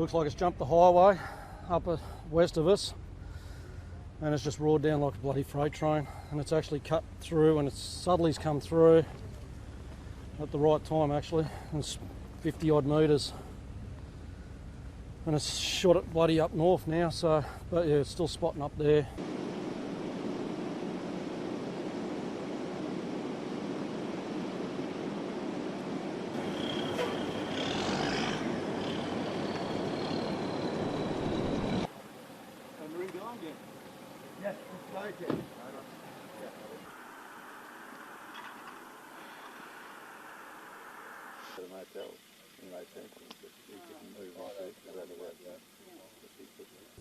looks like it's jumped the highway up west of us, and it's just roared down like a bloody freight train, and it's actually cut through, and it's subtly's come through at the right time actually, and it's 50 odd metres, and it's shot it bloody up north now, so, but yeah, it's still spotting up there. Yes, it's like it.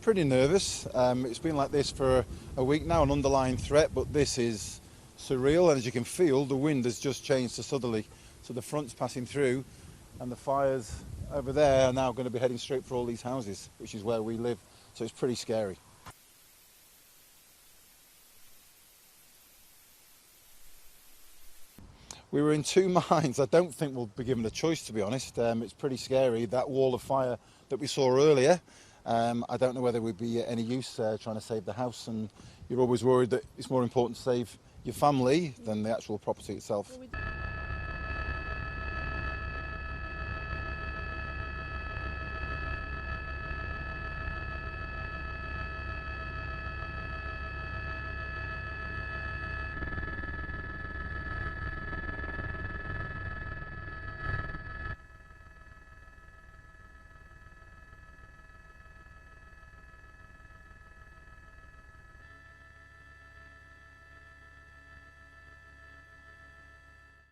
Pretty nervous. It's been like this for a week now, an underlying threat, but this is surreal, and as you can feel, the wind has just changed to southerly, so the front's passing through, and the fires over there are now going to be heading straight for all these houses, which is where we live, so it's pretty scary. We were in two minds. I don't think we'll be given a choice, to be honest. It's pretty scary, that wall of fire that we saw earlier. I don't know whether we'd be any use trying to save the house, and you're always worried that it's more important to save your family than the actual property itself.